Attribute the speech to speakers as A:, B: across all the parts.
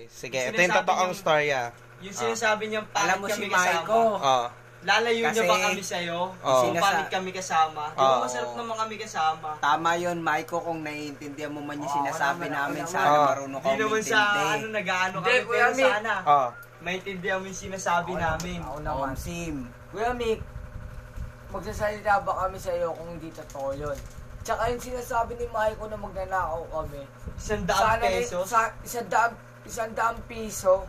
A: Sige, ito yung totoong storya.
B: Yung sinasabi niyang
C: Alam mo
B: pangit
C: si
B: kami kasama.
C: Maiko.
A: Oh.
B: Lalayo niya
C: Kasi-
B: ba kami sa'yo?
A: Oo.
B: Pangit kami kasama. Di ba
A: Oo.
B: masarap naman kami kasama?
C: Tama yun, Maiko, kung naiintindihan mo man yung sinasabi namin, sana
A: Oo.
C: marunong ka
B: Hindi naman sa
C: umintindi.
B: nag-ano
D: Hindi,
B: kami,
D: Kuya
B: pero
D: Mick.
B: sana
A: Oh.
B: maintindihan mo yung sinasabi namin.
D: Ako naman.
C: Sim.
D: Kuya Mick, magsasalita ba kami sa iyo kung hindi totoo yun? Tsaka yung sinasabi ni Maiko na magnanakaw kami.
B: 100 pesos.
D: Isang piso.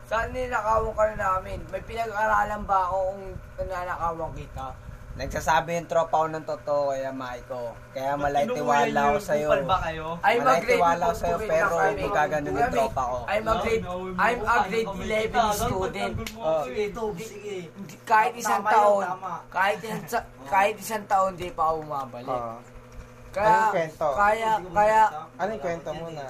D: Saan ninakawan ka na namin? May pinag-aralan ba ako kung nanakawan kita?
C: Nagsasabi yung tropa ko ng totoo, kaya Maiko. Kaya malay
B: Tinukuyan
C: tiwala ko
B: niyo,
C: sa'yo.
B: kupal ba kayo?
D: Ay,
C: Malay
D: mag-grade
C: tiwala ko sa'yo,
D: tutuloy
C: pero
D: na kami.
C: hindi gaganon
D: Kuya
C: yung
D: Mick,
C: tropa ko.
D: I'm a grade 11 student. Kahit isang taon, kahit isang taon di pa ako bumabalik.
A: Oh.
D: Kaya,
A: Anong kwento?
D: kaya,
A: Ano yung kwento mo na?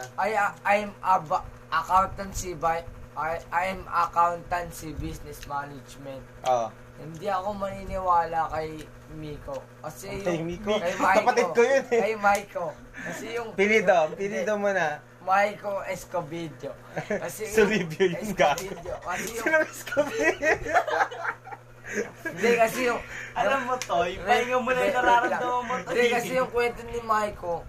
D: I'm accountancy business management.
A: Oh.
D: Hindi ako maniniwala kay Miko. Kasi
A: Kay
D: yung,
A: Miko?
D: kay Maiko.
A: Kapatid ko yun eh.
D: Kay Maiko. Kasi yung
A: Pinido mo na.
D: Maiko Escobillo. Kasi
A: Sulibyo yung gago.
D: Kasi yung,
A: Sino Escobillo?
D: hindi kasi yung,
B: Alam mo, Toy, pahinga mo na yung nararamdaman mo, Toy.
D: hindi kasi yung kwento ni Maiko,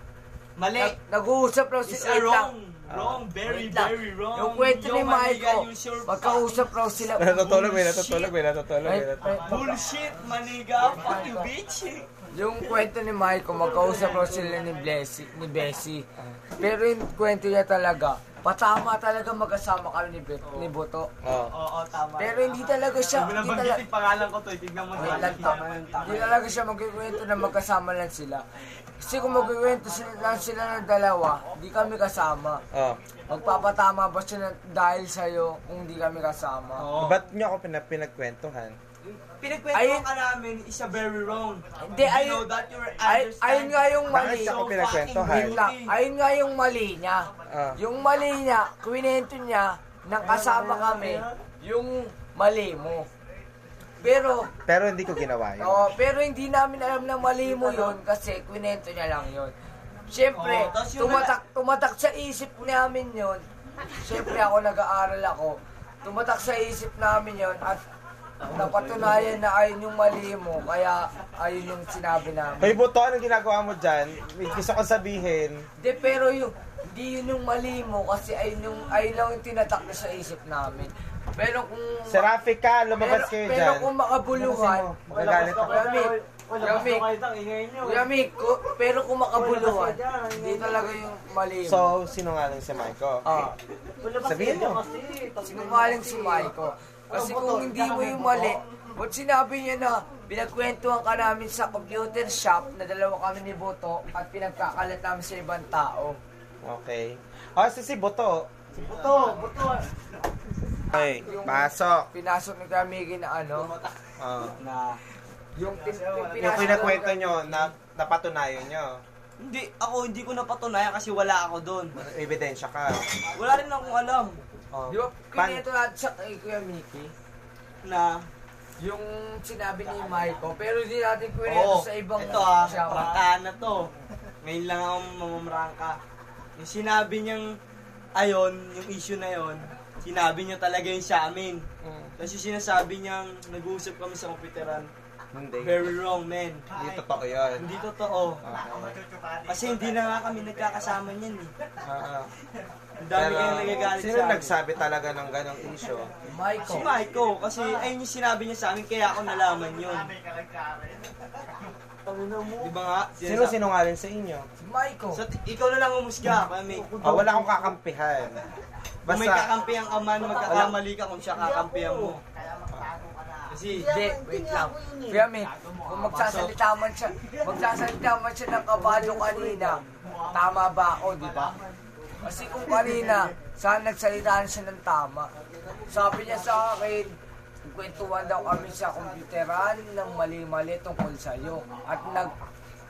B: Mali.
D: nag-uusap raw
B: It's
D: sila.
B: a wrong. Wrong. Very,
D: Wait lang.
B: very wrong.
D: Yung kwento ni
B: Yo, maniga,
D: Maiko,
B: use your
D: magkausap raw sila.
A: May natutulog.
B: Bullshit, maniga. Fuck you, bitch.
D: Yung kwento ni Maiko, magkausap raw sila ni Bessie. Pero yung kwento niya talaga, patama talaga magkasama kami ni Boto.
A: Oh.
B: Oo, tama.
D: Pero hindi talaga siya,
B: Sabi na
D: hindi
B: banggitin
D: talaga,
B: pangalan ko, Toy. Tignan mo
D: Wait
B: na.
D: lang, hindi talaga siya magkikwento na magkasama lang sila. Kasi kung magkikwento sila ng dalawa, hindi kami kasama.
A: Oh.
D: Magpapatama ba siya dahil sa'yo kung hindi kami kasama?
B: Oo.
A: Ba't niyo ako pinagkwentuhan?
B: Pinagkwento ka namin is a very wrong.
D: Hindi,
B: You know that you're
D: ayun nga yung mali.
A: Bakit ako pinagkwentuhan?
D: Wait lang, ayun nga yung mali niya.
A: Ah.
D: Yung mali niya, kwento niya, nang kasama kami, yung mali mo. Pero
A: hindi ko ginawa yun.
D: pero hindi namin alam na mali mo yun kasi kwento niya lang yun. Siyempre,
B: Oo, tas yung
D: tumatak sa isip namin yun. Siyempre ako nag-aaral ako. Tumatak sa isip namin yun at napatunayan na ayun yung mali mo. Kaya ayun yung sinabi namin.
A: Hey, Buto, anong ginagawa mo dyan? May gusto ko sabihin.
D: Hindi, pero hindi yun yung mali mo kasi ayun lang yung tinatak na sa isip namin. Pero kung...
A: Serafi ka, lumabas kayo
D: pero
A: dyan.
D: kung makabuluhan,
A: Magagalit ako.
D: Kuya Mick, pero kung makabuluhan, hindi talaga yung mali mo.
A: So, sinungaling si Maiko. Sabihin mo.
D: Sinungaling si Maiko. Kasi kung hindi mo yung mali, ba't sinabi niya na pinagkwentuhan ka namin sa computer shop na dalawa kami ni Boto at pinagkakalat namin sa ibang tao.
A: Okay. Si Buto.
D: Boto.
A: Okay, pasok.
D: Pinasok ni Kamigi na ano,
C: Na
D: yung
A: Yung pinakwento nyo, napatunayan nyo.
B: Hindi ko napatunayan kasi wala ako doon.
A: Ebidensya ka.
B: Wala rin akong alam
A: Oh.
D: Di ba, kinito natin sa kay Kuya Mickey,
B: na
D: yung sinabi ni Maiko, pero hindi natin kwento sa ibang
B: ito
D: shop.
B: prangkahan na to. Ngayon lang ako mamamrangka. Yung sinabi niyang ayon, yung issue na yon, sinabi niya talaga yun sa amin. Kasi sinasabi niyang nag-uusap kami sa komputeran.
A: Hindi.
B: Very wrong, man.
A: Hindi totoo yun.
B: Hindi totoo. Kasi hindi na nga kami nagkakasama niyan eh. Ang dami kayong nagagalit
A: sino
B: sa amin.
A: nagsabi talaga ng ganong issue?
D: Maiko.
B: Si Maiko, kasi ayun yung sinabi niya sa amin, kaya ako nalaman yun. Di ba nga?
A: Sino sinungaling sa inyo?
D: Si Maiko.
B: Ikaw na lang umusga, kami.
A: Wala akong kakampihan.
B: Kung may kakampihan ka man, magkakamali ka kung siya kakampihan mo. Kasi,
D: Hindi, wait lang. Kuya Mick, kung magsasalita man siya ng kabado kanina, tama ba ako, di ba? Kasi kung kanina, saan nagsalitaan siya ng tama? Sabi niya sa akin, kwentuhan daw kami sa komputeran ng mali-mali tungkol sa'yo.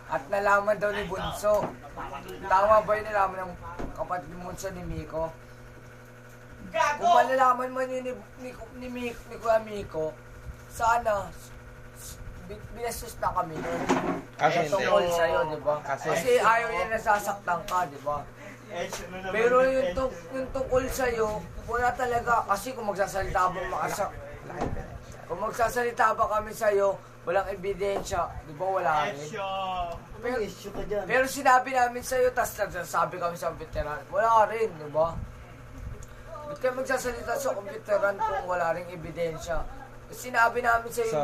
D: At nalaman daw ni Bunso. Tama ba yung nalaman ng kapatid ni Bunso ni Miko? Kung malalaman man yun ni Kuya Miko, sana binastos na kami nun.
A: Kasi hindi.
D: Tungkol sa'yo, di ba?
A: Kasi-
D: Kasi ayaw niya nasasaktan ka, di ba? Pero yung tungkol sa'yo, wala talaga. Kasi kung magsasalita ba kung magsasalita ba kami sa'yo, walang ebidensya. Di ba wala rin? Pero sinabi namin sa'yo, tas nagsasabi kami sa veteran. Wala rin, di ba? Ba't kayo magsasalita sa veteran kung wala rin ebidensya? Sinabi namin sa'yo.
A: So,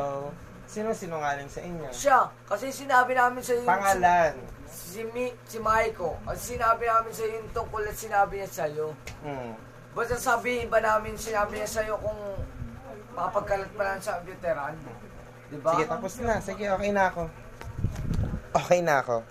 A: sino sinungaling sa inyo?
D: Siya. Kasi sinabi namin sa'yo.
A: Pangalan.
D: Si Maiko. Kasi sinabi namin sa'yo yung tungkol at sinabi niya sa'yo. Basta sabihin ba namin sinabi niya sa'yo kung papagkalat pa lang sa veteran? Diba?
A: Sige, tapos na. Sige, okay na ako. Okay na ako.